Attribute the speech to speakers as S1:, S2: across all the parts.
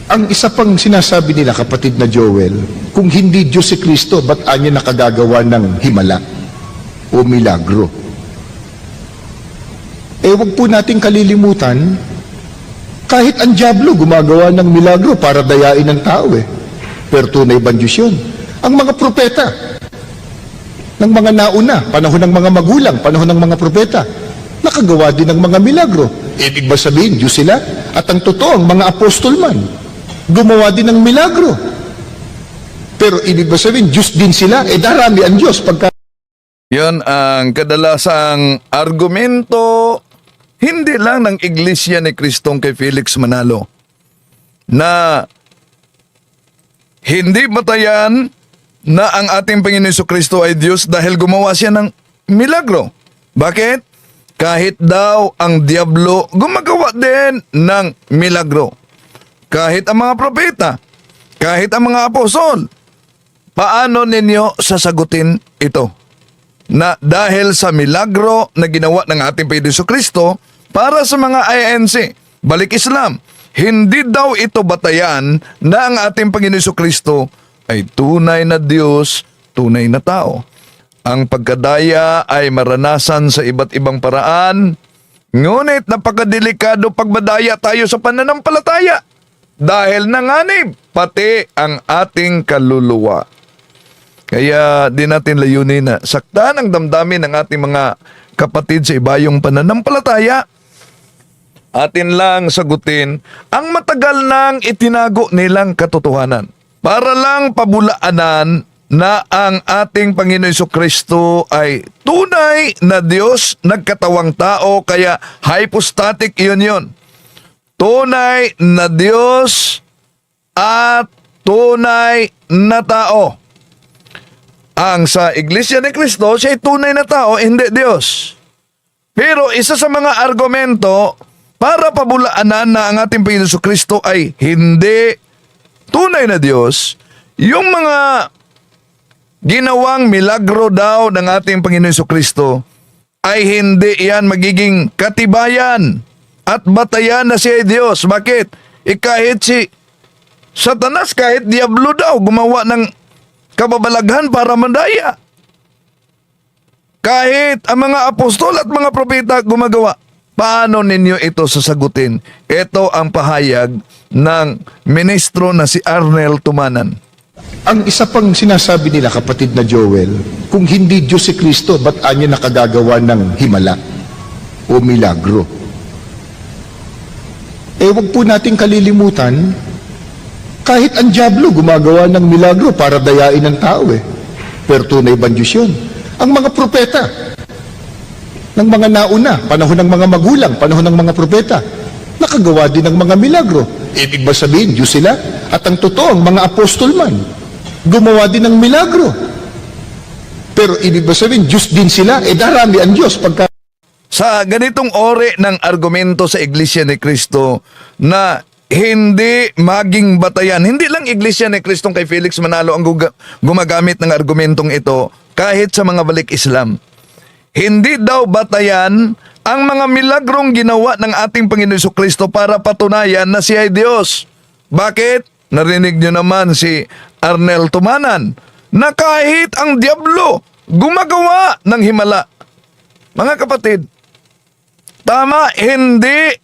S1: Ang isa pang sinasabi nila, kapatid na Joel, kung hindi Diyos si Kristo, ba't anya nakagagawa ng himala o milagro? Wag po nating kalilimutan, kahit ang dyablo gumagawa ng milagro para dayain ng tao Pero tunay bang Diyos yun? Ang mga propeta ng mga nauna, panahon ng mga magulang, panahon ng mga propeta, nakagawa din ng mga milagro. Ibig ba sabihin, Diyos sila? At ang totoo, ang mga apostol man, gumawa din ng milagro. Pero ibig ba sabihin, Diyos din sila? Darami ang Diyos pagka...
S2: Yan ang kadalasang argumento, hindi lang ng Iglesia ni Kristong kay Felix Manalo, na hindi batayan na ang ating Panginoon Jesucristo ay Diyos dahil gumawa siya ng milagro. Bakit? Kahit daw ang diablo gumagawa din ng milagro. Kahit ang mga propeta, kahit ang mga apostol. Paano ninyo sasagutin ito? Na dahil sa milagro na ginawa ng ating Panginoon Jesucristo para sa mga INC, balik Islam, hindi daw ito batayan na ang ating Panginoon Jesucristo ay tunay na Diyos, tunay na tao. Ang pagkadaya ay maranasan sa iba't ibang paraan, ngunit napakadelikado pagbadaya tayo sa pananampalataya dahil nanganib pati ang ating kaluluwa. Kaya di natin layunin na saktan ang damdamin ng ating mga kapatid sa ibayong pananampalataya. Atin lang sagutin ang matagal nang itinago nilang katotohanan para lang pabulaanan na ang ating Panginoon Jesucristo ay tunay na Diyos, nagkatawang tao, kaya hypostatic yun. Tunay na Diyos at tunay na tao. Ang sa Iglesia ni Cristo, siya ay tunay na tao, hindi Diyos. Pero isa sa mga argumento para pabulaanan na ang ating Panginoon Jesucristo ay hindi tunay na Diyos, yung mga ginawang milagro daw ng ating Panginoon Jesucristo ay hindi yan magiging katibayan at batayan na siya ay Diyos. Bakit? Kahit si Satanas, kahit diablo daw, gumawa ng kababalaghan para mandaya. Kahit ang mga apostol at mga propeta gumagawa. Paano ninyo ito sasagutin? Ito ang pahayag ng ministro na si Arnel Tumanan.
S1: Ang isa pang sinasabi nila, kapatid na Joel, kung hindi Diyos si Kristo, ba't anya nakagagawa ng himala o milagro? Wag po nating kalilimutan, kahit ang dyablo gumagawa ng milagro para dayain ng tao Pero tunay bang Diyos yun? Ang mga propeta ng mga nauna, panahon ng mga magulang, panahon ng mga propeta, nakagawa din ng mga milagro. Ibig ba sabihin, Diyos sila? At ang totoo, ang mga apostol man, gumawa din ng milagro. Pero ibig ba sabihin, Diyos din sila? Darami ang Diyos pagka...
S2: Sa ganitong ore ng argumento sa Iglesia ni Cristo na hindi maging batayan, hindi lang Iglesia ni Cristo kay Felix Manalo ang gumagamit ng argumentong ito, kahit sa mga balik Islam. Hindi daw batayan ang mga milagrong ginawa ng ating Panginoon Jesucristo para patunayan na siya ay Diyos. Bakit? Narinig nyo naman si Arnel Tumanan na kahit ang diablo gumagawa ng himala. Mga kapatid, tama, hindi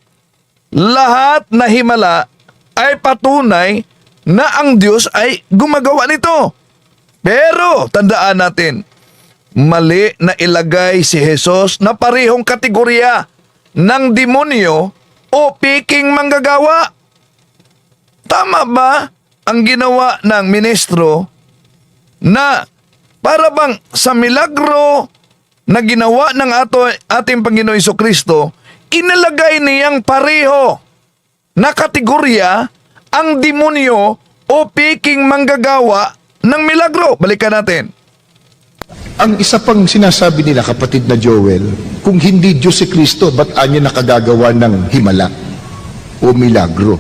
S2: lahat na himala ay patunay na ang Diyos ay gumagawa nito. Pero tandaan natin, mali na ilagay si Jesus na parehong kategorya ng demonyo o piking manggagawa. Tama ba ang ginawa ng ministro na para bang sa milagro na ginawa ng ating Panginoon Jesucristo, inilagay niyang pareho na kategorya ang demonyo o piking manggagawa ng milagro? Balikan natin.
S1: Ang isa pang sinasabi nila, kapatid na Joel, kung hindi Diyos si Kristo, ba't anya nakagagawa ng himala o milagro?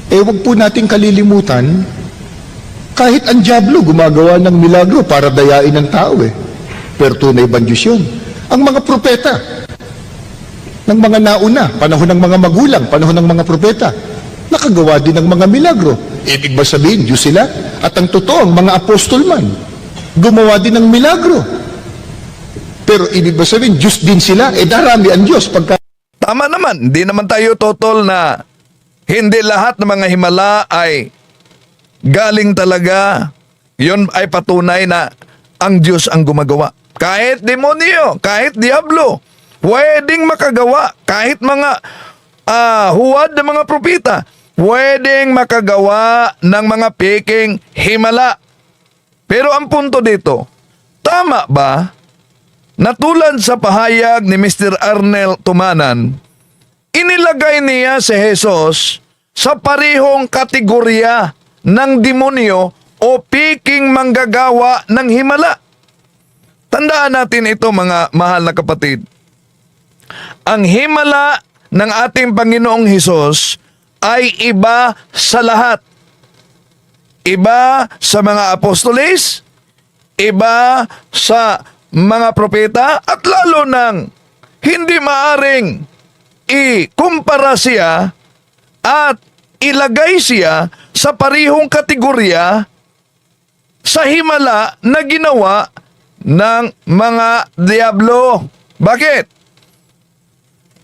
S1: Wag po nating kalilimutan, kahit ang dyablo gumagawa ng milagro para dayain ng tao Pero tunay bang Diyos yun? Ang mga propeta ng mga nauna, panahon ng mga magulang, panahon ng mga propeta, nakagawa din ng mga milagro. Ibig ba sabihin, Diyos sila? At ang totoo, ang mga apostol man, gumawa din ng milagro. Pero ibig ba sabihin, Diyos din sila? Darami ang Diyos pagka...
S2: Tama naman, hindi naman tayo totol na hindi lahat ng mga himala ay galing talaga. Yun ay patunay na ang Diyos ang gumagawa. Kahit demonyo, kahit diablo, pwedeng makagawa. Kahit mga huwad ng mga propita, pwedeng makagawa ng mga peking himala. Pero ang punto dito, tama ba na tulad sa pahayag ni Mr. Arnel Tumanan, inilagay niya si Jesus sa parehong kategorya ng demonyo o piking manggagawa ng himala. Tandaan natin ito, mga mahal na kapatid. Ang himala ng ating Panginoong Hesus ay iba sa lahat. Iba sa mga apostoles, iba sa mga propeta, at lalo nang hindi maaring ikumpara siya at ilagay siya sa parihong kategorya sa himala na ginawa ng mga diablo. Bakit?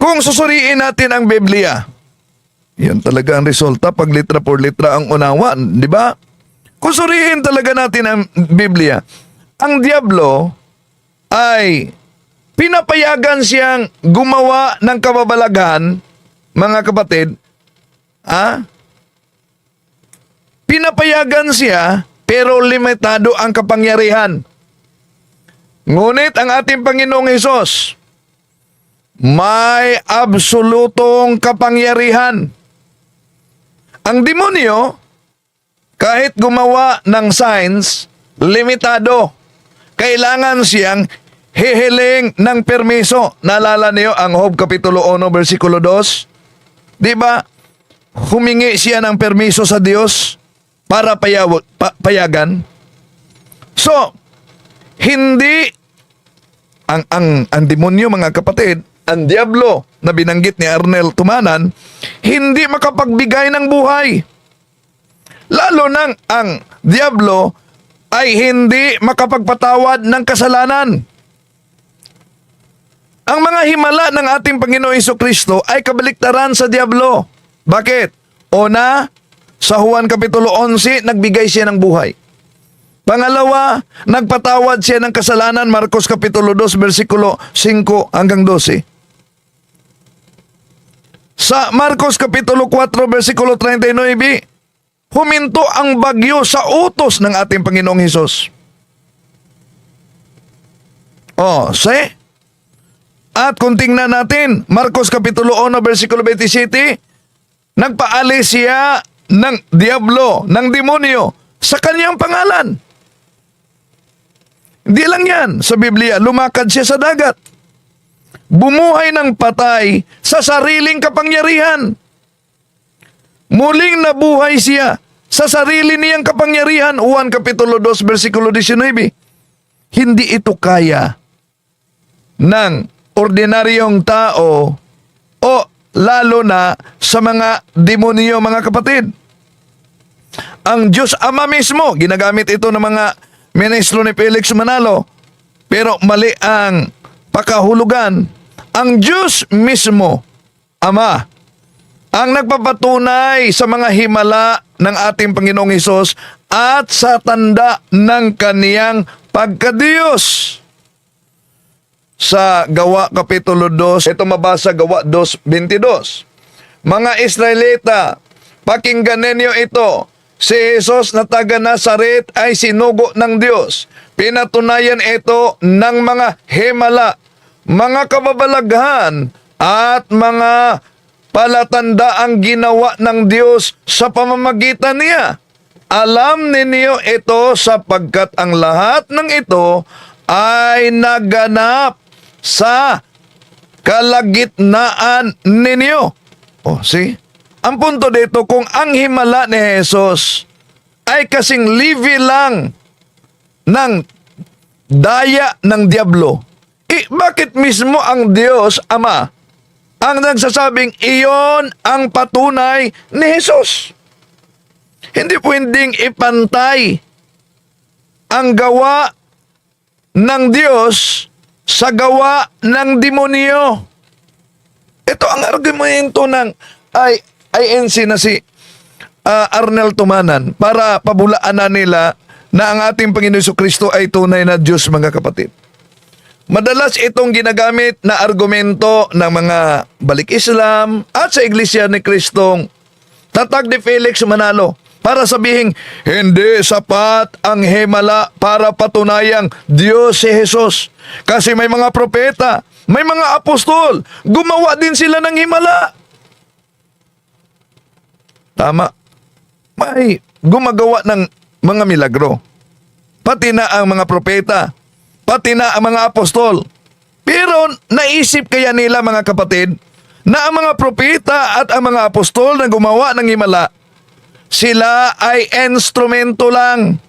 S2: Kung susuriin natin ang Biblia, yan talaga ang resulta pag litra por litra ang unawan, di ba? Kung suriin talaga natin ang Biblia, ang diablo ay pinapayagan siyang gumawa ng kababalaghan, mga kapatid. Pinapayagan siya, pero limitado ang kapangyarihan. Ngunit ang ating Panginoong Hesus, may absolutong kapangyarihan. Ang demonyo, kahit gumawa ng signs, limitado. Kailangan siyang hihiling ng permiso. Naalala niyo ang Job Kapitulo 1, versikulo 2? Di ba? Humingi siya ng permiso sa Diyos para payagan. So, hindi ang demonyo, mga kapatid, ang diablo na binanggit ni Arnel Tumanan, hindi makapagbigay ng buhay. Lalo nang ang diablo ay hindi makapagpatawad ng kasalanan. Ang mga himala ng ating Panginoong Hesukristo ay kabaliktaran sa diablo. Bakit? Una, sa Juan Kapitulo 11, nagbigay siya ng buhay. Pangalawa, nagpatawad siya ng kasalanan, Marcos Kapitulo 2, versikulo 5 hanggang 12. Sa Marcos Kapitulo 4, versikulo 39, huminto ang bagyo sa utos ng ating Panginoong Hesus. At kung tingnan natin, Marcos Kapitulo 1, versikulo 27, nagpaalis siya ng diablo, ng demonyo, sa kanyang pangalan. Hindi lang yan, sa Biblia, lumakad siya sa dagat. Bumuhay ng patay sa sariling kapangyarihan. Muling nabuhay siya sa sarili niyang kapangyarihan. Juan Kapitulo 2, versikulo 19. Hindi ito kaya ng ordinaryong tao o lalo na sa mga demonyo, mga kapatid. Ang Diyos Ama mismo, ginagamit ito ng mga ministro ni Felix Manalo, pero mali ang pakahulugan. Ang Diyos mismo, Ama, ang nagpapatunay sa mga himala ng ating Panginoong Hesus at sa tanda ng kaniyang pagkadiyos. Sa Gawa Kapitulo 2, ito mabasa Gawa 2:22. Mga Israelita, pakinggan ninyo ito. Si Jesus na taga Nazaret ay sinugo ng Diyos. Pinatunayan ito ng mga himala, mga kababalaghan at mga palatandaang ginawa ng Diyos sa pamamagitan niya. Alam ninyo ito sapagkat ang lahat ng ito ay naganap sa kalagitnaan ninyo. See? Ang punto dito, kung ang himala ni Jesus ay kasing livi lang ng daya ng diablo, bakit mismo ang Diyos Ama ang nagsasabing iyon ang patunay ni Jesus. Hindi pwedeng ipantay ang gawa ng Diyos sa gawa ng demonyo. Ito ang argumento ng INC na si Arnel Tumanan para pabulaan na nila na ang ating Panginoon Jesucristo ay tunay na Diyos, mga kapatid. Madalas itong ginagamit na argumento ng mga balik Islam at sa Iglesia ni Kristong Tatag ni Felix Manalo para sabihin, hindi sapat ang himala para patunayang Diyos si Jesus. Kasi may mga propeta, may mga apostol, gumawa din sila ng himala. Tama. May gumagawa ng mga milagro. Pati na ang mga propeta, pati na ang mga apostol. Pero naisip kaya nila, mga kapatid, na ang mga propeta at ang mga apostol na gumawa ng himala, sila ay instrumento lang.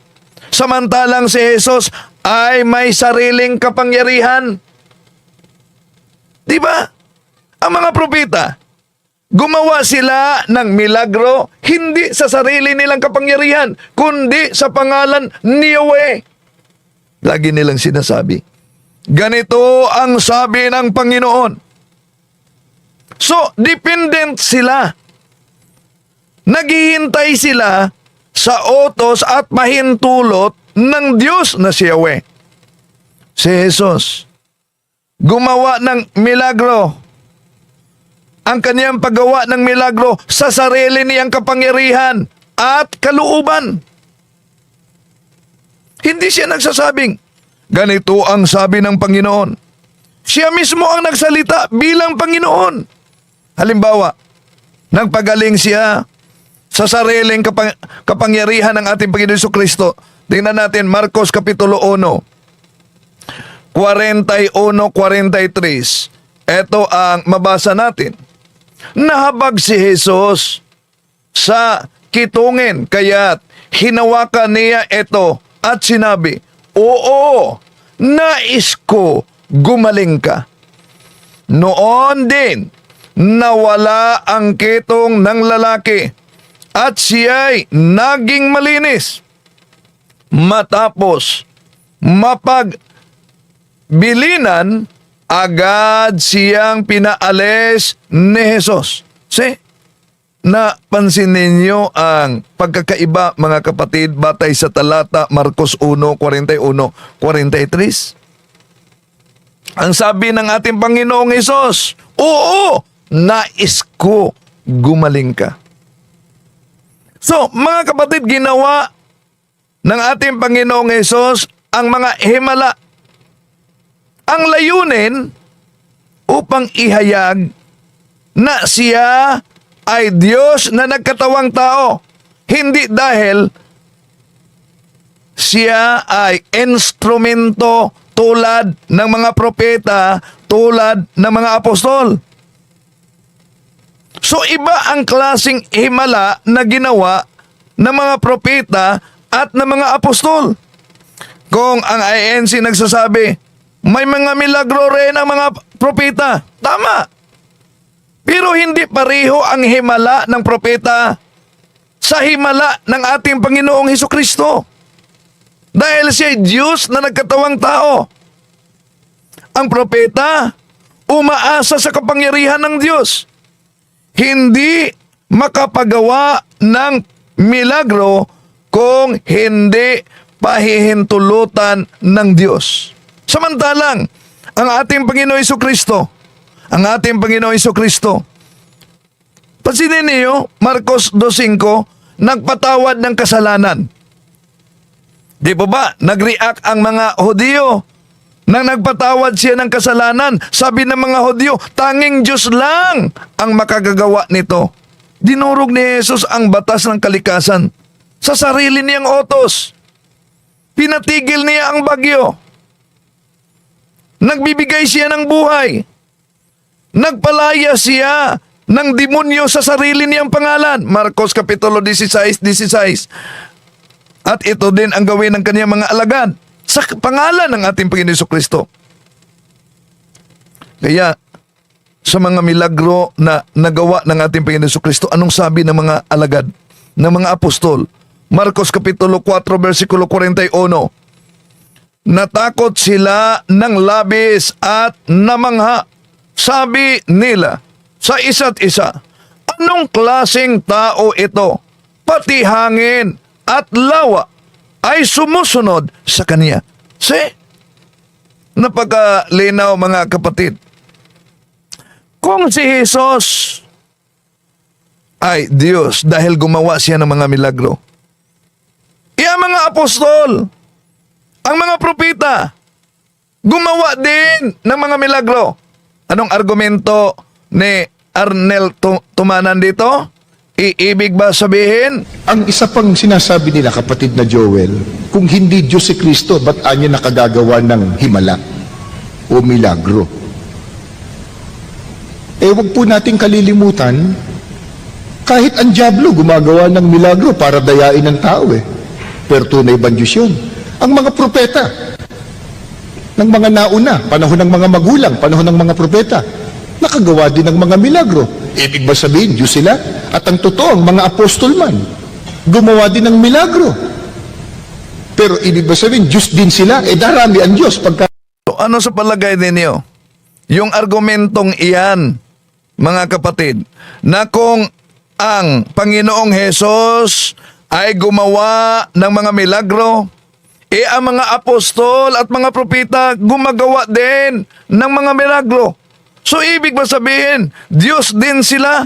S2: Samantalang si Jesus ay may sariling kapangyarihan. Diba? Ang mga propeta, gumawa sila ng milagro hindi sa sarili nilang kapangyarihan, kundi sa pangalan ni Yahweh. Lagi nilang sinasabi, ganito ang sabi ng Panginoon. So, dependent sila. Naghihintay sila sa utos at mahintulot ng Diyos na si Yahweh. Si Jesus, gumawa ng milagro. Ang kaniyang paggawa ng milagro sa sarili niyang kapangyarihan at kalooban. Hindi siya nagsasabing, ganito ang sabi ng Panginoon. Siya mismo ang nagsalita bilang Panginoon. Halimbawa, nagpagaling siya sa sariling kapangyarihan ng ating Panginoon Jesucristo. Tingnan natin Marcos Kapitulo 1, 41-43. Ito ang mabasa natin. Nahabag si Jesus sa kitungin, kaya't hinawakan niya ito at sinabi, oo, nais ko gumaling ka. Noon din, nawala ang kitong ng lalaki at siya'y naging malinis. Matapos mapagbilinan, agad siyang pinaalis ni Jesus. See? Napansin ninyo ang pagkakaiba, mga kapatid, batay sa talata Marcos 1:41-43? Ang sabi ng ating Panginoong Hesus, oo, nais ko gumaling ka. So, mga kapatid, ginawa ng ating Panginoong Hesus ang mga himala. Ang layunin upang ihayag na siya ay Diyos na nagkatawang tao. Hindi dahil siya ay instrumento tulad ng mga propeta, tulad ng mga apostol. So iba ang klaseng himala na ginawa ng mga propeta at ng mga apostol. Kung ang INC nagsasabi, may mga milagro rin ang mga propeta. Tama. Pero hindi pareho ang himala ng propeta sa himala ng ating Panginoong Hesukristo. Dahil siya ay Diyos na nagkatawang tao. Ang propeta, umaasa sa kapangyarihan ng Diyos. Hindi makapagawa ng milagro kung hindi pahihintulutan ng Diyos. Samantalang, ang ating Panginoong Hesukristo, pansinin niyo, Marcos 2:5, nagpatawad ng kasalanan. Di po ba, nag-react ang mga Hudyo nang nagpatawad siya ng kasalanan? Sabi ng mga Hudyo, tanging Diyos lang ang makagagawa nito. Dinurog ni Jesus ang batas ng kalikasan sa sarili niyang utos. Pinatigil niya ang bagyo. Nagbibigay siya ng buhay. Nagpalaya siya ng demonyo sa sarili niyang pangalan. Marcos Kapitulo 16:16. At ito din ang gawin ng kaniyang mga alagad sa pangalan ng ating Panginoon Jesucristo. Kaya, sa mga milagro na nagawa ng ating Panginoon Jesucristo, anong sabi ng mga alagad, ng mga apostol? Marcos Kapitulo 4, versikulo 41. Natakot sila ng labis at namangha. Sabi nila sa isa't isa, anong klaseng tao ito? Pati hangin at lawa ay sumusunod sa kanya. See? Napakalinaw mga kapatid. Kung si Jesus ay Diyos dahil gumawa siya ng mga milagro, ang mga apostol, ang mga propeta, gumawa din ng mga milagro. Anong argumento ni Arnel Tumanan dito? Iibig ba sabihin?
S1: Ang isa pang sinasabi nila, kapatid na Joel, kung hindi Diyos si Kristo, ba't anya nakagagawa ng himala o milagro? Wag po nating kalilimutan, kahit ang dyablo gumagawa ng milagro para dayain ng tao Pero tunay bang Diyos yun? Ang mga propeta, ng mga nauna, panahon ng mga magulang, panahon ng mga propeta, nakagawa din ng mga milagro. Ibig ba sabihin, Diyos sila? At ang totoo, ang mga apostol man, gumawa din ng milagro. Pero ibig ba sabihin, Diyos din sila? Darami ang Diyos pagka...
S2: Ano sa palagay ninyo? Yung argumentong iyan, mga kapatid, na kung ang Panginoong Hesus ay gumawa ng mga milagro, ang mga apostol at mga propeta gumagawa din ng mga milagro. So ibig ba sabihin, Diyos din sila?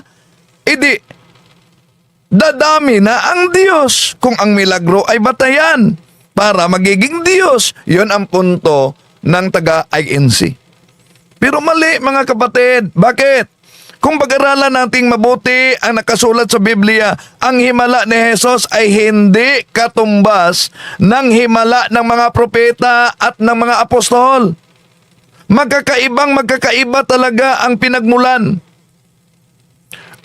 S2: Idi, dadami na ang Diyos kung ang milagro ay batayan para magiging Diyos. Yun ang punto ng taga-INC. Pero mali mga kapatid. Bakit? Kung pag-aralan nating mabuti ang nakasulat sa Biblia, ang himala ni Jesus ay hindi katumbas ng himala ng mga propeta at ng mga apostol. Magkakaiba talaga ang pinagmulan.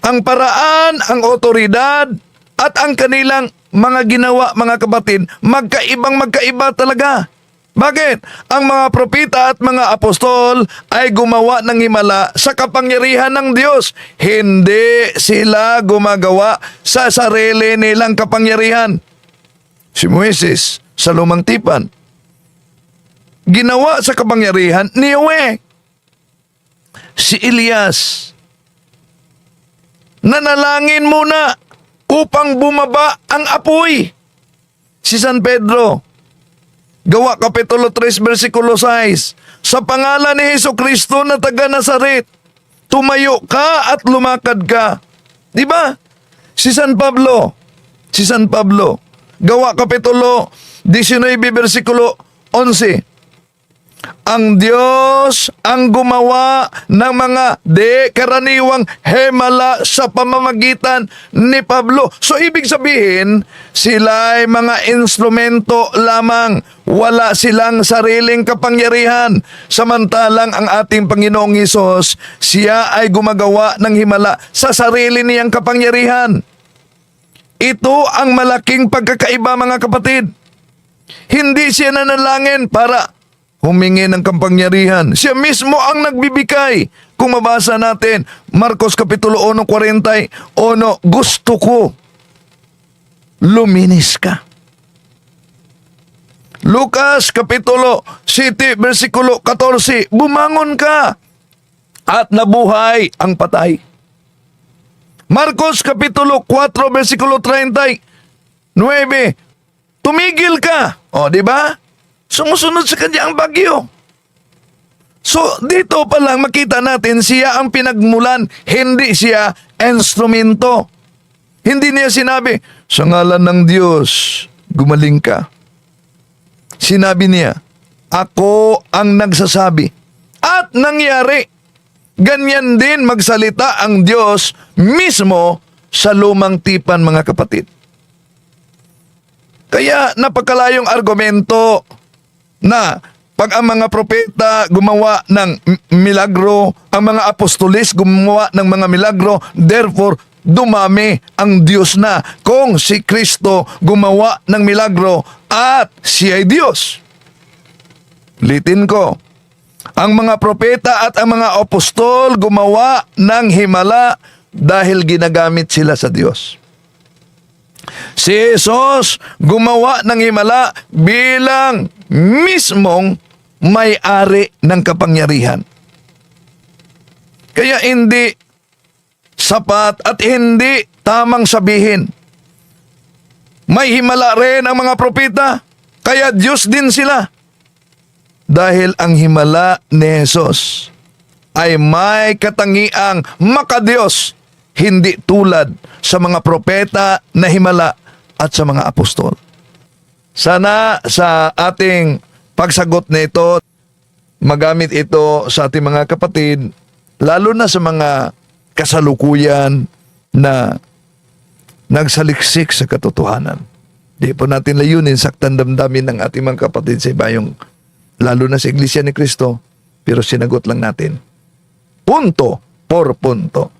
S2: Ang paraan, ang otoridad, at ang kanilang mga ginawa, mga kapatid, magkaiba talaga. Bakit? Ang mga propeta at mga apostol ay gumawa ng himala sa kapangyarihan ng Diyos. Hindi sila gumagawa sa sarili nilang kapangyarihan. Si Moises sa Lumang Tipan, ginawa sa kapangyarihan ni Yahweh. Si Elias, nanalangin muna upang bumaba ang apoy. Si San Pedro, Gawa Kapitulo 3, versikulo 6, sa pangalan ni Jesucristo na taga Nazaret, tumayo ka at lumakad ka. Diba? Si San Pablo, Gawa Kapitulo 19, versikulo 11, ang Diyos ang gumawa ng mga karaniwang himala sa pamamagitan ni Pablo. So ibig sabihin, sila ay mga instrumento lamang. Wala silang sariling kapangyarihan. Samantalang ang ating Panginoong Hesus, siya ay gumagawa ng himala sa sarili niyang kapangyarihan. Ito ang malaking pagkakaiba mga kapatid. Hindi siya nanalangin para humingi ng kapangyarihan. Siya mismo ang nagbibigay. Kung mabasa natin, Marcos Kapitulo 1:41, gusto ko, luminis ka. Lucas Kapitulo 7, versikulo 14, bumangon ka at nabuhay ang patay. Marcos Kapitulo 4, versikulo 39, tumigil ka. Di ba? Sumusunod sa kanya ang bagyo. So, dito pa lang makita natin siya ang pinagmulan, hindi siya instrumento. Hindi niya sinabi, sa ngalan ng Diyos, gumaling ka. Sinabi niya, ako ang nagsasabi. At nangyari. Ganyan din magsalita ang Diyos mismo sa Lumang Tipan, mga kapatid. Kaya napakalayong argumento na pag ang mga propeta gumawa ng milagro, ang mga apostolis gumawa ng mga milagro, therefore, dumami ang Diyos na kung si Kristo gumawa ng milagro at siya ay Diyos. Litin ko, Ang mga propeta at ang mga apostol gumawa ng himala dahil ginagamit sila sa Diyos. Si Jesus gumawa ng himala bilang mismong may-ari ng kapangyarihan. Kaya hindi sapat at hindi tamang sabihin, may himala rin ang mga propeta, kaya Diyos din sila. Dahil ang himala ni Jesus ay may katangiang makadiyos, hindi tulad sa mga propeta na himala at sa mga apostol. Sana sa ating pagsagot na ito, magamit ito sa ating mga kapatid, lalo na sa mga kasalukuyan na nagsaliksik sa katotohanan. Di po natin layunin saktan damdamin ng ating mga kapatid sa ibayong, lalo na sa Iglesia ni Cristo, pero sinagot lang natin punto por punto.